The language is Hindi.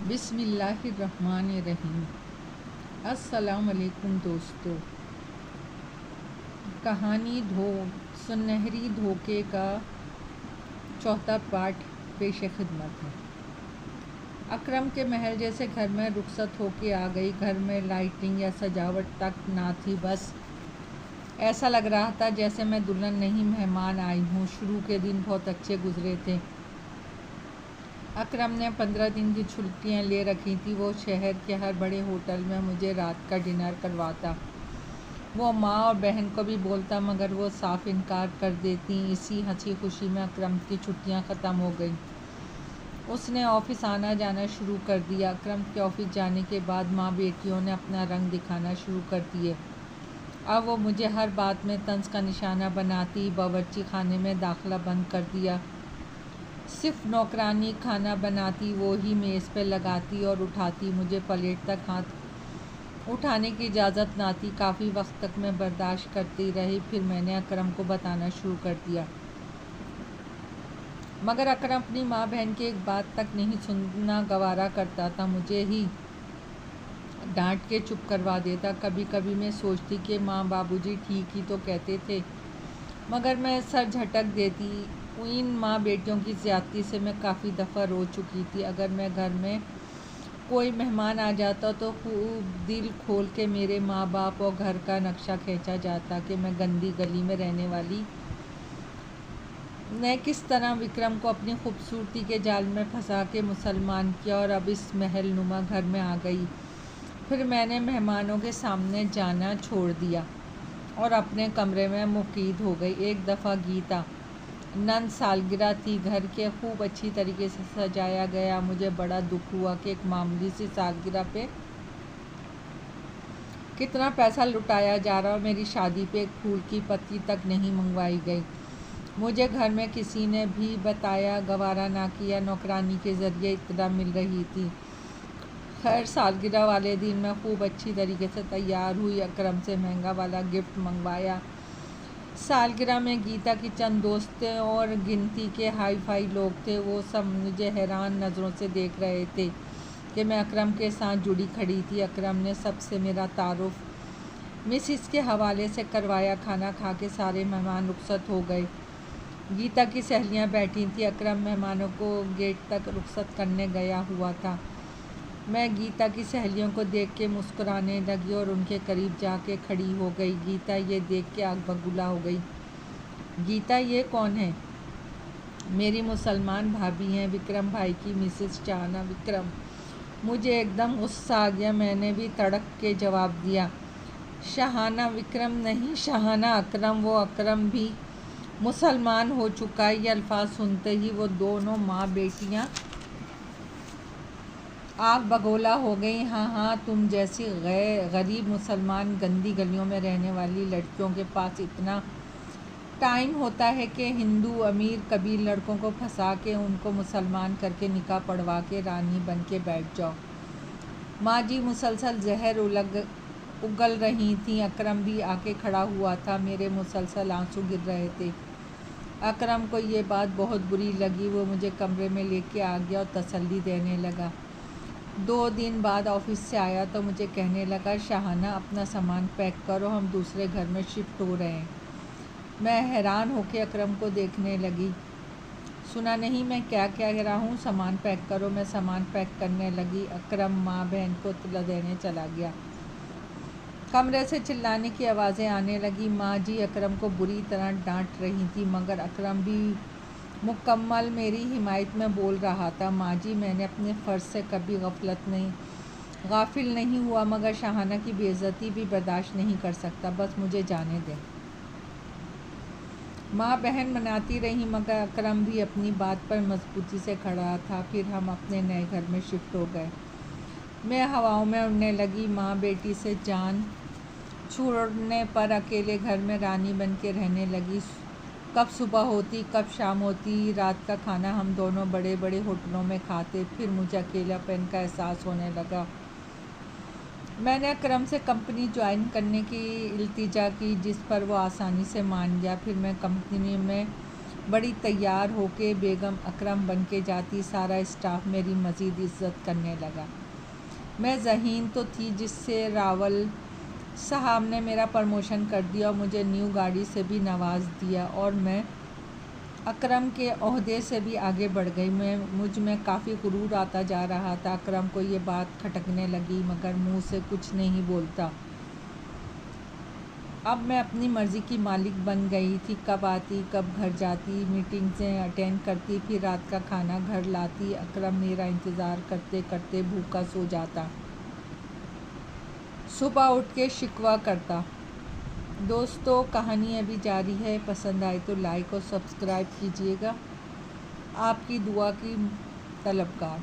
बिस्मिल्लाहिर्रहमानिर्रहीम। अस्सलाम वालेकुम दोस्तों। कहानी सुनहरी धोखे का चौथा पार्ट पेश खिदमत है। अकरम के महल जैसे घर में रुखसत होके आ गई। घर में लाइटिंग या सजावट तक ना थी, बस ऐसा लग रहा था जैसे मैं दुल्हन नहीं मेहमान आई हूँ। शुरू के दिन बहुत अच्छे गुजरे थे। अकरम ने 15 दिन की छुट्टियाँ ले रखी थी। वो शहर के हर बड़े होटल में मुझे रात का डिनर करवाता। वो माँ और बहन को भी बोलता, मगर वो साफ इनकार कर देती। इसी हंसी खुशी में अकरम की छुट्टियाँ ख़त्म हो गई। उसने ऑफिस आना जाना शुरू कर दिया। अकरम के ऑफिस जाने के बाद माँ बेटियों ने अपना रंग दिखाना शुरू कर दिए। अब वो मुझे हर बात में तंज का निशाना बनाती। बावर्ची खाने में दाखिला बंद कर दिया। सिर्फ नौकरानी खाना बनाती, वो ही मेज़ पे लगाती और उठाती। मुझे प्लेट तक हाथ उठाने की इजाज़त ना थी। काफ़ी वक्त तक मैं बर्दाश्त करती रही। फिर मैंने अकरम को बताना शुरू कर दिया, मगर अकरम अपनी माँ बहन की एक बात तक नहीं सुनना गवारा करता था। मुझे ही डांट के चुप करवा देता। कभी कभी मैं सोचती कि माँ बाबूजी ठीक ही तो कहते थे, मगर मैं सर झटक देती। इन माँ बेटियों की ज़्यादती से मैं काफ़ी दफ़ा रो चुकी थी। अगर मैं घर में कोई मेहमान आ जाता तो खूब दिल खोल के मेरे माँ बाप और घर का नक्शा खींचा जाता कि मैं गंदी गली में रहने वाली ने किस तरह विक्रम को अपनी खूबसूरती के जाल में फंसा के मुसलमान किया और अब इस महल नुमा घर में आ गई। फिर मैंने मेहमानों के सामने जाना छोड़ दिया और अपने कमरे में मुकीद हो गई। एक दफ़ा गीता नंद सालगिरह थी। घर के खूब अच्छी तरीके से सजाया गया। मुझे बड़ा दुख हुआ कि एक मामूली सी सालगिरह पे कितना पैसा लुटाया जा रहा और मेरी शादी पे एक फूल की पत्ती तक नहीं मंगवाई गई। मुझे घर में किसी ने भी बताया गवारा ना किया। नौकरानी के ज़रिए इत्तला मिल रही थी। खैर, सालगिरह वाले दिन मैं खूब अच्छी तरीके से तैयार हुई। अकरम से महंगा वाला गिफ्ट मंगवाया। सालगिरह में गीता की चंद दोस्त और गिनती के हाई फाई लोग थे। वो सब मुझे हैरान नज़रों से देख रहे थे कि मैं अकरम के साथ जुड़ी खड़ी थी। अकरम ने सबसे मेरा तारुफ मिसिस के हवाले से करवाया। खाना खा के सारे मेहमान रुखसत हो गए। गीता की सहेलियां बैठी थी। अकरम मेहमानों को गेट तक रुखसत करने गया हुआ था। मैं गीता की सहेलियों को देख के मुस्कुराने लगी और उनके करीब जाके खड़ी हो गई। गीता ये देख के आग बबूला हो गई। गीता, ये कौन है? मेरी मुसलमान भाभी हैं, विक्रम भाई की मिसेस शाहाना। विक्रम, मुझे एकदम गुस्सा आ गया। मैंने भी तड़क के जवाब दिया, शाहाना। विक्रम नहीं, शाहाना। अकरम। वो अकरम भी मुसलमान हो चुका है। ये अल्फाज सुनते ही वो दोनों माँ बेटियाँ आग बगोला हो गई। हाँ हाँ, तुम जैसी गरीब मुसलमान गंदी गलियों में रहने वाली लड़कियों के पास इतना टाइम होता है कि हिंदू अमीर कबीर लड़कों को फंसा के उनको मुसलमान करके निकाह पढ़वा के रानी बन के बैठ जाओ। माँ जी मुसलसल जहर उगल रही थी। अकरम भी आके खड़ा हुआ था। मेरे मुसलसल आंसू गिर रहे थे। अकरम को ये बात बहुत बुरी लगी। वो मुझे कमरे में लेके आ गया और तसल्ली देने लगा। 2 दिन बाद ऑफिस से आया तो मुझे कहने लगा, शाहाना, अपना सामान पैक करो, हम दूसरे घर में शिफ्ट हो रहे हैं। मैं हैरान होकर अकरम को देखने लगी। सुना नहीं मैं क्या कह रहा हूँ? सामान पैक करो। मैं सामान पैक करने लगी। अकरम माँ बहन को इत्तला देने चला गया। कमरे से चिल्लाने की आवाज़ें आने लगी। माँ जी अकरम को बुरी तरह डांट रही थी, मगर अकरम भी मुकम्मल मेरी हिमायत में बोल रहा था। माँ जी, मैंने अपने फ़र्ज़ से कभी गाफिल नहीं हुआ, मगर शाहाना की बेइज्जती भी बर्दाश्त नहीं कर सकता। बस मुझे जाने दें। माँ बहन मनाती रही, मगर अकरम भी अपनी बात पर मजबूती से खड़ा था। फिर हम अपने नए घर में शिफ्ट हो गए। मैं हवाओं में उड़ने लगी। माँ बेटी से जान छूटने पर अकेले घर में रानी बन के रहने लगी। कब सुबह होती, कब शाम होती। रात का खाना हम दोनों बड़े बड़े होटलों में खाते। फिर मुझे अकेलापन का एहसास होने लगा। मैंने अकरम से कंपनी ज्वाइन करने की इल्तिजा की, जिस पर वो आसानी से मान गया। फिर मैं कंपनी में बड़ी तैयार होके बेगम अकरम बन के जाती, सारा स्टाफ मेरी मज़ीद इज़्ज़त करने लगा। मैं ज़हीन तो थी जिससे रावल साहब ने मेरा प्रमोशन कर दिया और मुझे न्यू गाड़ी से भी नवाज दिया और मैं अकरम के ओहदे से भी आगे बढ़ गई। मुझ में काफ़ी गुरूर आता जा रहा था। अकरम को ये बात खटकने लगी मगर मुंह से कुछ नहीं बोलता। अब मैं अपनी मर्ज़ी की मालिक बन गई थी। कब आती कब घर जाती, मीटिंग्सें अटेंड करती, फिर रात का खाना घर लाती। अकरम मेरा इंतज़ार करते करते भूखा सो जाता, सुबह उठ के शिकवा करता। दोस्तों, कहानी अभी जारी है। पसंद आए तो लाइक और सब्सक्राइब कीजिएगा। आपकी दुआ की तलबगार।